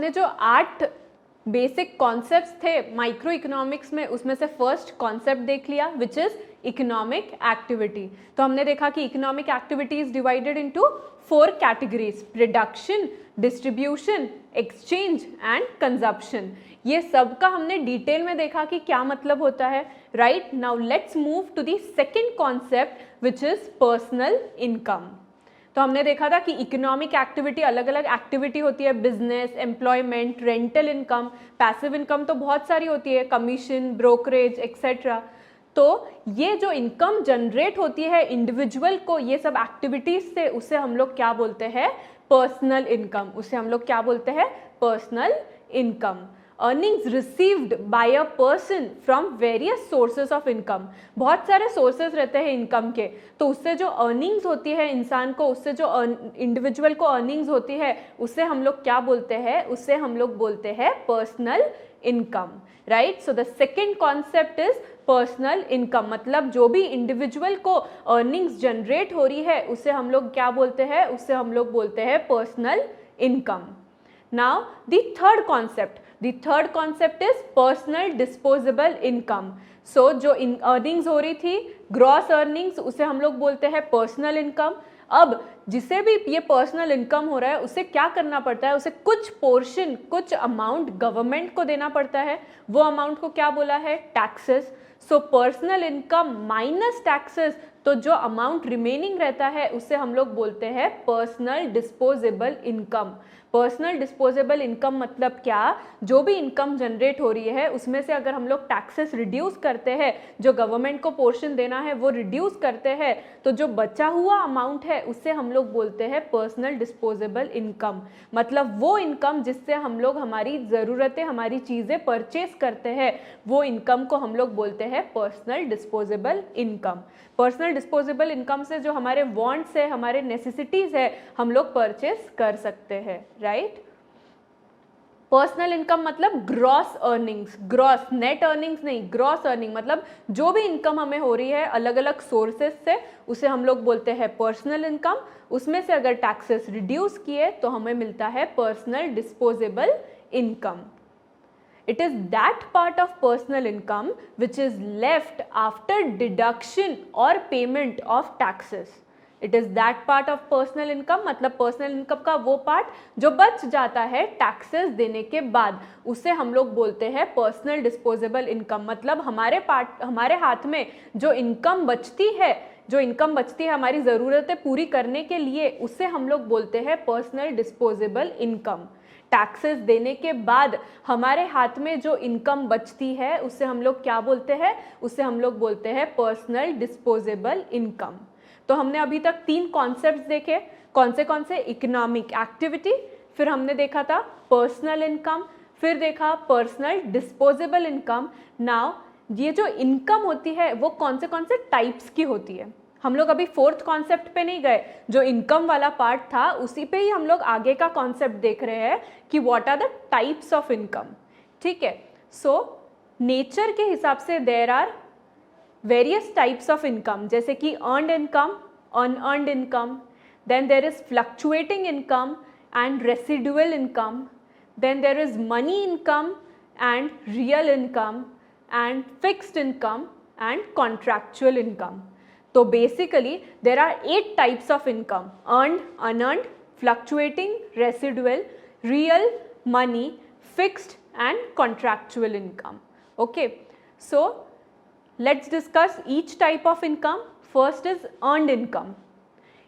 हमने जो 8 basic concepts थे माइक्रो इकोनॉमिक्स में, उसमें से फर्स्ट कॉन्सेप्ट देख लिया विच इज इकोनॉमिक एक्टिविटी। तो हमने देखा कि economic activity is divided into 4 categories, production, distribution, exchange and consumption. ये सब का हमने डिटेल में देखा कि क्या मतलब होता है, right. Now let's move to the second concept which is personal income. तो हमने देखा था कि इकोनॉमिक एक्टिविटी अलग अलग एक्टिविटी होती है, business, employment, rental income, passive income तो बहुत सारी होती है, कमीशन, ब्रोकरेज एक्सेट्रा। तो ये जो इनकम जनरेट होती है इंडिविजुअल को ये सब एक्टिविटीज से, उसे हम लोग क्या बोलते हैं, पर्सनल इनकम। उसे हम लोग क्या बोलते हैं, personal income. Earnings received by a person from various sources of income. बहुत सारे सोर्सेज रहते हैं इनकम के, तो उससे जो अर्निंग्स होती है इंसान को, उससे जो इंडिविजुअल को अर्निंग्स होती है, उसे हम लोग क्या बोलते हैं, उसे हम लोग बोलते हैं personal income, right. So the second concept is personal income, मतलब जो भी इंडिविजुअल को अर्निंग्स जनरेट हो रही है उसे हम लोग क्या बोलते हैं, उसे हम लोग बोलते हैं personal income. Now the third concept is personal disposable income. So जो अर्निंग्स हो रही थी, ग्रॉस अर्निंग्स, उसे हम लोग बोलते हैं पर्सनल इनकम। अब जिसे भी ये पर्सनल इनकम हो रहा है उसे क्या करना पड़ता है, उसे कुछ पोर्शन, कुछ अमाउंट गवर्नमेंट को देना पड़ता है। वो अमाउंट को क्या बोला है, taxes. So personal income minus taxes, तो जो अमाउंट रिमेनिंग रहता है उसे हम लोग बोलते हैं personal disposable income. Personal disposable income मतलब क्या, जो भी इनकम जनरेट हो रही है उसमें से अगर हम लोग टैक्सेस रिड्यूस करते हैं, जो गवर्नमेंट को पोर्शन देना है वो रिड्यूस करते हैं, तो जो बचा हुआ अमाउंट है उससे हम लोग बोलते हैं पर्सनल डिस्पोजेबल इनकम। मतलब वो इनकम जिससे हम लोग हमारी ज़रूरतें, हमारी चीज़ें परचेस करते हैं, वो इनकम को हम लोग बोलते हैं personal disposable income. Personal disposable income से जो हमारे वांट्स है, हमारे नेसेसिटीज़ है, हम लोग परचेस कर सकते हैं, राइट। पर्सनल इनकम मतलब gross earnings, gross, net earnings नहीं, ग्रॉस अर्निंग मतलब जो भी इनकम हमें हो रही है अलग अलग सोर्सेस से, उसे हम लोग बोलते हैं पर्सनल इनकम। उसमें से अगर टैक्सेस रिड्यूस किए तो हमें मिलता है personal disposable income. It is that part of personal income which is left after deduction or payment of taxes. It is that part of personal income, मतलब personal income का वो पार्ट जो बच जाता है टैक्सेस देने के बाद, उसे हम लोग बोलते हैं पर्सनल डिस्पोजेबल इनकम। मतलब हमारे हाथ में जो इनकम बचती है, हमारी ज़रूरतें पूरी करने के लिए, उसे हम लोग बोलते हैं पर्सनल डिस्पोजेबल इनकम। टैक्सेस देने के बाद हमारे हाथ में जो इनकम बचती है उसे हम लोग क्या बोलते हैं, उसे हम लोग बोलते हैं पर्सनल डिस्पोजेबल इनकम। तो हमने अभी तक 3 कॉन्सेप्ट्स देखे, कौन से, इकोनॉमिक एक्टिविटी, फिर हमने देखा था पर्सनल इनकम, फिर देखा पर्सनल डिस्पोजेबल इनकम। नाउ ये जो इनकम होती है वो कौन से टाइप्स की होती है। हम लोग अभी 4th कॉन्सेप्ट पे नहीं गए, जो इनकम वाला पार्ट था उसी पे ही हम लोग आगे का कॉन्सेप्ट देख रहे हैं कि what are the types of income, ठीक है। सो नेचर के हिसाब से there are various types of income, जैसे कि earned income, unearned income, then there is fluctuating income and residual income, then there is money income and real income and fixed income and contractual income. तो basically there are 8 types of income, earned, unearned, fluctuating, residual, real, money, fixed and contractual income. Okay, so let's discuss each type of income. First is earned income.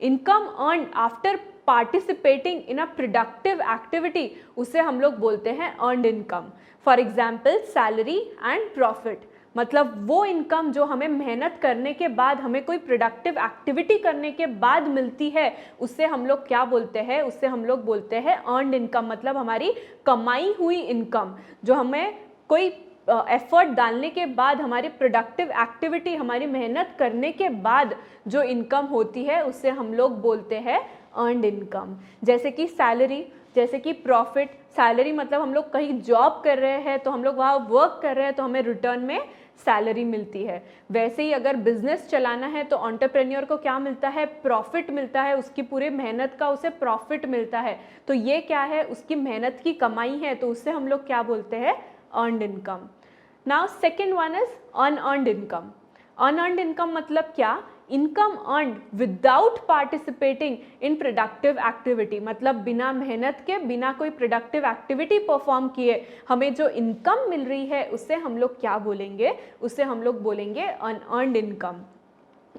Income earned after participating in a productive activity, उसे हम लोग बोलते हैं earned income. For example salary and profit, मतलब वो income जो हमें मेहनत करने के बाद, हमें कोई प्रोडक्टिव एक्टिविटी करने के बाद मिलती है, उससे हम लोग क्या बोलते हैं, उससे हम लोग बोलते हैं अर्नड इनकम। मतलब हमारी कमाई हुई इनकम, जो हमें कोई एफर्ट डालने के बाद, हमारी प्रोडक्टिव एक्टिविटी, हमारी मेहनत करने के बाद जो इनकम होती है उसे हम लोग बोलते हैं अर्नड इनकम। जैसे कि सैलरी, जैसे कि प्रॉफिट। सैलरी मतलब हम लोग कहीं जॉब कर रहे हैं तो हम लोग वहाँ वर्क कर रहे हैं तो हमें रिटर्न में सैलरी मिलती है। वैसे ही अगर बिजनेस चलाना है तो एंटरप्रेन्योर को क्या मिलता है, प्रॉफिट मिलता है, उसकी पूरी मेहनत का उसे प्रॉफिट मिलता है। तो ये क्या है, उसकी मेहनत की कमाई है, तो उससे हम लोग क्या बोलते हैं, earned income. Now second one is unearned income. Unearned income मतलब क्या, income earned without participating in productive activity, मतलब बिना मेहनत के, बिना कोई प्रोडक्टिव एक्टिविटी परफॉर्म किए हमें जो इनकम मिल रही है उससे हम लोग क्या बोलेंगे, उससे हम लोग बोलेंगे unearned income.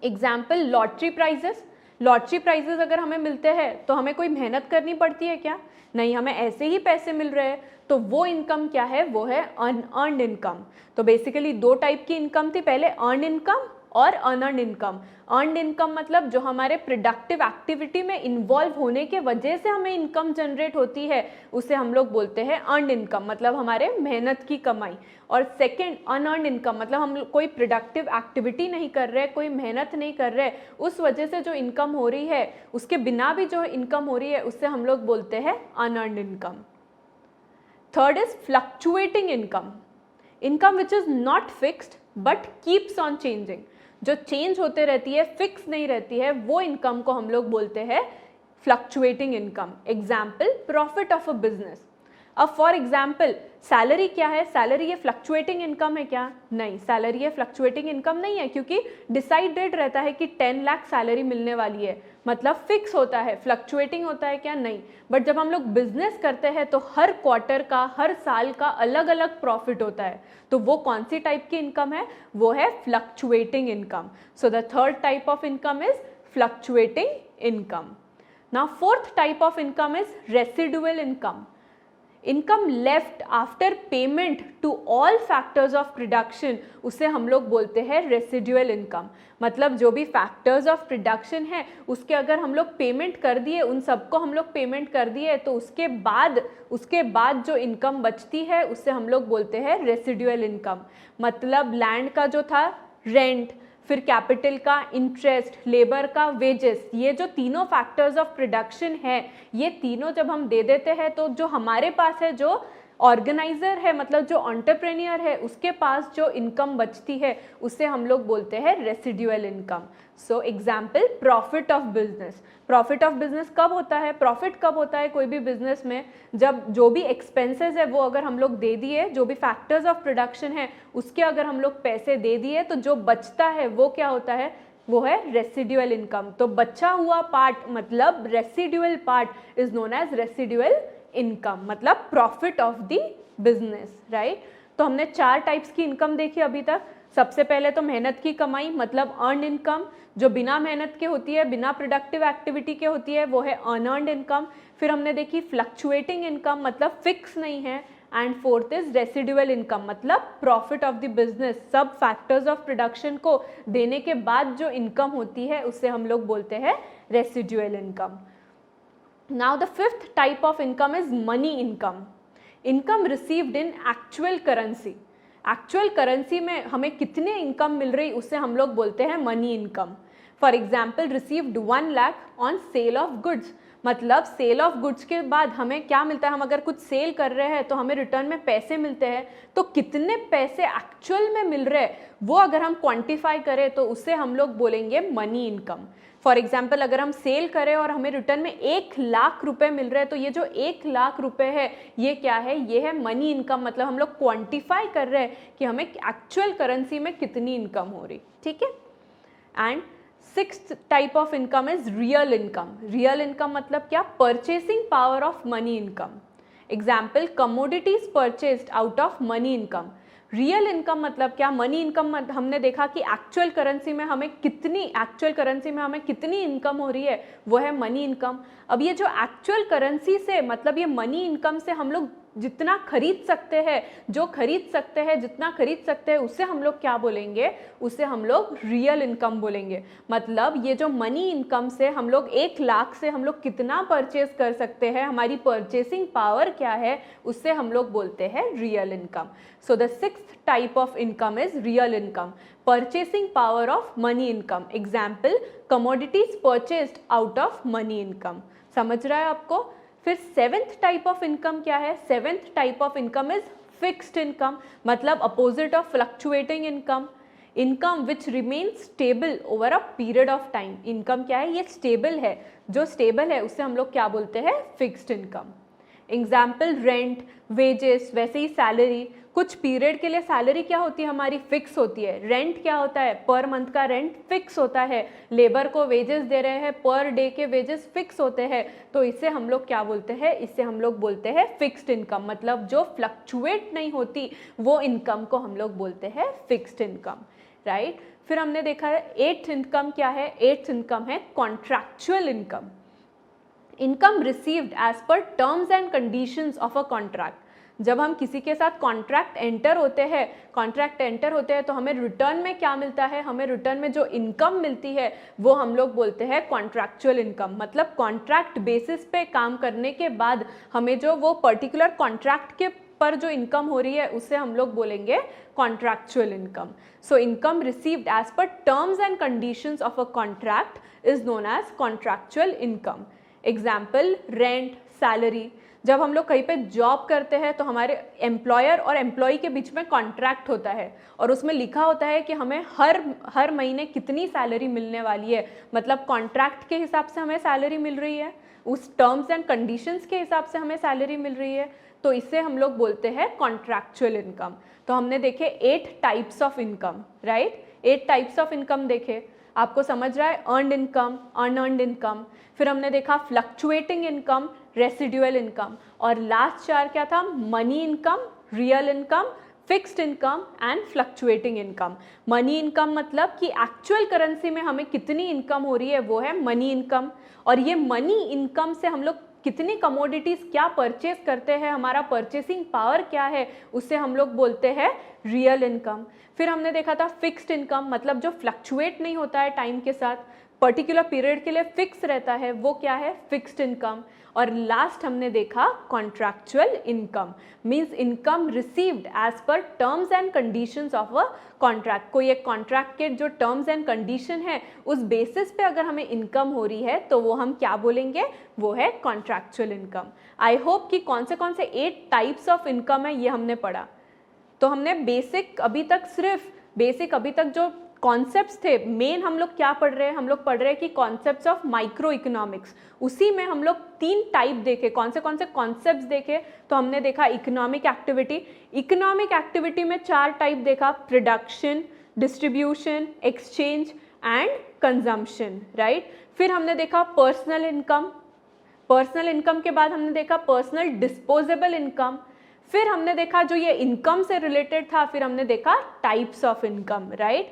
Example, lottery prizes. Lottery prizes अगर हमें मिलते हैं तो हमें कोई मेहनत करनी पड़ती है क्या, नहीं, हमें ऐसे ही पैसे मिल रहे हैं, तो वो इनकम क्या है, वो है अनअर्नड इनकम। तो बेसिकली दो टाइप की इनकम थी, पहले अर्न इनकम और अनअर्नड इनकम। अर्नड इनकम मतलब जो हमारे प्रोडक्टिव एक्टिविटी में इन्वॉल्व होने के वजह से हमें इनकम जनरेट होती है, उसे हम लोग बोलते हैं अर्नड इनकम, मतलब हमारे मेहनत की कमाई। और सेकंड अनअर्नड इनकम मतलब हम कोई प्रोडक्टिव एक्टिविटी नहीं कर रहे, कोई मेहनत नहीं कर रहे, उस वजह से जो इनकम हो रही है, उसके बिना भी जो इनकम हो रही है, उससे हम लोग बोलते हैं unearned income. Third is fluctuating income. Income which is not fixed but keeps on changing, जो चेंज होते रहती है, फिक्स नहीं रहती है, वो इनकम को हम लोग बोलते हैं fluctuating income. Example, profit of a business. अब फॉर एग्जाम्पल सैलरी क्या है, सैलरी ये फ्लक्चुएटिंग इनकम है क्या, नहीं, सैलरी ये फ्लक्चुएटिंग इनकम नहीं है, क्योंकि डिसाइडेड रहता है कि 10 लाख सैलरी मिलने वाली है, मतलब फिक्स होता है। फ्लक्चुएटिंग होता है क्या, नहीं। बट जब हम लोग बिजनेस करते हैं तो हर क्वार्टर का, हर साल का अलग अलग प्रॉफिट होता है, तो वो कौन सी टाइप की इनकम है, वो है fluctuating income. So the third type of income is fluctuating income. Now fourth type of income is residual income. Income left after payment to all factors of production, उसे हम लोग बोलते हैं रेसिडुअल इनकम। मतलब जो भी फैक्टर्स ऑफ प्रोडक्शन है उसके अगर हम लोग पेमेंट कर दिए, उन सबको हम लोग पेमेंट कर दिए, तो उसके बाद जो इनकम बचती है उससे हम लोग बोलते हैं रेसिडुअल इनकम। मतलब लैंड का जो था रेंट, फिर कैपिटल का इंटरेस्ट, लेबर का वेजेस, ये जो तीनों फैक्टर्स ऑफ प्रोडक्शन है, ये तीनों जब हम दे देते हैं तो जो हमारे पास है, जो ऑर्गेनाइजर है, मतलब जो एंटरप्रेन्योर है, उसके पास जो इनकम बचती है उसे हम लोग बोलते हैं residual income. So example, profit of business. Profit of business कब होता है, प्रॉफिट कब होता है कोई भी बिजनेस में, जब जो भी एक्सपेंसेस है वो अगर हम लोग दे दिए, जो भी फैक्टर्स ऑफ प्रोडक्शन है उसके अगर हम लोग पैसे दे दिए, तो जो बचता है वो क्या होता है, वो है रेसिडुअल इनकम। तो बचा हुआ पार्ट, मतलब residual part is known as residual income, मतलब profit of the business, right. तो हमने 4 टाइप्स की इनकम देखी अभी तक। सबसे पहले तो मेहनत की कमाई, मतलब अर्न इनकम, जो बिना मेहनत के होती है, बिना प्रोडक्टिव एक्टिविटी के होती है, वो है अनअर्न्ड इनकम। फिर हमने देखी फ्लक्चुएटिंग इनकम, मतलब फिक्स नहीं है। And fourth is residual income, मतलब प्रॉफिट ऑफ द बिजनेस, सब फैक्टर्स ऑफ प्रोडक्शन को देने के बाद जो इनकम होती है उससे हम लोग बोलते हैं residual income. Now the fifth type of income is money income. Income received in actual currency. Actual currency में हमें कितने इनकम मिल रही उससे हम लोग बोलते हैं money income. For example, received 1 lakh on sale of goods, मतलब सेल ऑफ गुड्स के बाद हमें क्या मिलता है, हम अगर कुछ सेल कर रहे हैं तो हमें रिटर्न में पैसे मिलते हैं, तो कितने पैसे एक्चुअल में मिल रहे हैं वो अगर हम क्वांटिफाई करें तो उससे हम लोग बोलेंगे मनी इनकम। फॉर एग्जाम्पल, अगर हम सेल करें और हमें रिटर्न में 1 लाख रुपए मिल रहे हैं, तो ये जो 1 लाख रुपए है ये क्या है, ये है मनी इनकम। मतलब हम लोग क्वांटिफाई कर रहे हैं कि हमें एक्चुअल करेंसी में कितनी इनकम हो रही, ठीक है। And 6th type of income is real income. Real income मतलब क्या, purchasing power of money income. Example, commodities purchased out of money income. Real income मतलब क्या, मनी इनकम हमने देखा कि एक्चुअल करेंसी में हमें कितनी इनकम हो रही है, वो है मनी इनकम। अब ये जो एक्चुअल करेंसी से, मतलब ये मनी इनकम से हम लोग जितना खरीद सकते हैं, जितना खरीद सकते हैं उससे हम लोग क्या बोलेंगे, उससे हम लोग रियल इनकम बोलेंगे। मतलब ये जो मनी इनकम से हम लोग 1 लाख से हम लोग कितना परचेज कर सकते हैं, हमारी परचेसिंग पावर क्या है, उससे हम लोग बोलते हैं real income. So the 6th type of income is real income, purchasing power of money income. Example, commodities purchased out of money income. समझ रहा है आपको। फिर 7th टाइप ऑफ इनकम क्या है, 7th type of income is fixed income, मतलब opposite of fluctuating income, income which remain stable over a period of time. Income क्या है, ये स्टेबल है, जो स्टेबल है उससे हम लोग क्या बोलते हैं, fixed income. Example rent, wages, वैसे ही सैलरी, कुछ पीरियड के लिए सैलरी क्या होती है हमारी, फिक्स होती है। रेंट क्या होता है, पर मंथ का रेंट फिक्स होता है। लेबर को वेजेस दे रहे हैं, पर डे के वेजेस फिक्स होते हैं, तो इसे हम लोग क्या बोलते हैं, इसे हम लोग बोलते हैं फिक्स्ड इनकम, मतलब जो फ्लक्चुएट नहीं होती वो इनकम को हम लोग बोलते हैं फिक्स्ड इनकम, राइट। फिर हमने देखा है एट्थ इनकम क्या है, एट्थ इनकम है contractual income. Income received as per terms and conditions of a contract. जब हम किसी के साथ कॉन्ट्रैक्ट एंटर होते हैं तो हमें रिटर्न में क्या मिलता है, हमें रिटर्न में जो इनकम मिलती है वो हम लोग बोलते हैं कॉन्ट्रैक्चुअल इनकम। मतलब कॉन्ट्रैक्ट बेसिस पे काम करने के बाद हमें जो वो पर्टिकुलर कॉन्ट्रैक्ट के पर जो इनकम हो रही है उसे हम लोग बोलेंगे contractual income. So income received as per terms and conditions of a contract is known as contractual income. Example rent, salary. जब हम लोग कहीं पे जॉब करते हैं तो हमारे एम्प्लॉयर और एम्प्लॉय के बीच में कॉन्ट्रैक्ट होता है और उसमें लिखा होता है कि हमें हर महीने कितनी सैलरी मिलने वाली है, मतलब कॉन्ट्रैक्ट के हिसाब से हमें सैलरी मिल रही है, उस टर्म्स एंड कंडीशंस के हिसाब से हमें सैलरी मिल रही है, तो इसे हम लोग बोलते हैं कॉन्ट्रैक्चुअल इनकम। तो हमने देखे 8 types of income, right, 8 types of income देखे। आपको समझ रहा है, अर्नड इनकम, अनअर्नड इनकम, फिर हमने देखा फ्लक्चुएटिंग इनकम, रेसिडुअल इनकम, और लास्ट 4 क्या था, money income, real income, fixed income and fluctuating income. Money income मतलब कि एक्चुअल करेंसी में हमें कितनी इनकम हो रही है वो है मनी इनकम, और ये मनी इनकम से हम लोग कितनी कमोडिटीज क्या परचेज करते हैं, हमारा परचेसिंग पावर क्या है, उससे हम लोग बोलते हैं रियल इनकम। फिर हमने देखा था फिक्स्ड इनकम, मतलब जो फ्लक्चुएट नहीं होता है टाइम के साथ, पर्टिकुलर पीरियड के लिए फिक्स रहता है, वो क्या है, फिक्स्ड इनकम। और लास्ट हमने देखा contractual income, means income received as per terms and conditions of a contract. कोई एक कॉन्ट्रैक्ट के जो टर्म्स एंड कंडीशन है उस बेसिस पे अगर हमें इनकम हो रही है तो वो हम क्या बोलेंगे, वो है कॉन्ट्रैक्चुअल इनकम। आई होप कि कौन से 8 टाइप्स ऑफ इनकम है ये हमने पढ़ा। तो हमने बेसिक अभी तक जो कॉन्सेप्ट्स थे, मेन हम लोग क्या पढ़ रहे हैं, हम लोग पढ़ रहे हैं कि कॉन्सेप्ट्स ऑफ माइक्रो इकोनॉमिक्स। उसी में हम लोग 3 टाइप देखे, कौन से कॉन्सेप्ट्स देखे, तो हमने देखा इकोनॉमिक एक्टिविटी। इकोनॉमिक एक्टिविटी में 4 टाइप देखा, production, distribution, exchange and consumption, right. फिर हमने देखा पर्सनल इनकम, पर्सनल इनकम के बाद हमने देखा पर्सनल डिस्पोजेबल इनकम। फिर हमने देखा जो ये इनकम से रिलेटेड था, फिर हमने देखा टाइप्स ऑफ इनकम, राइट।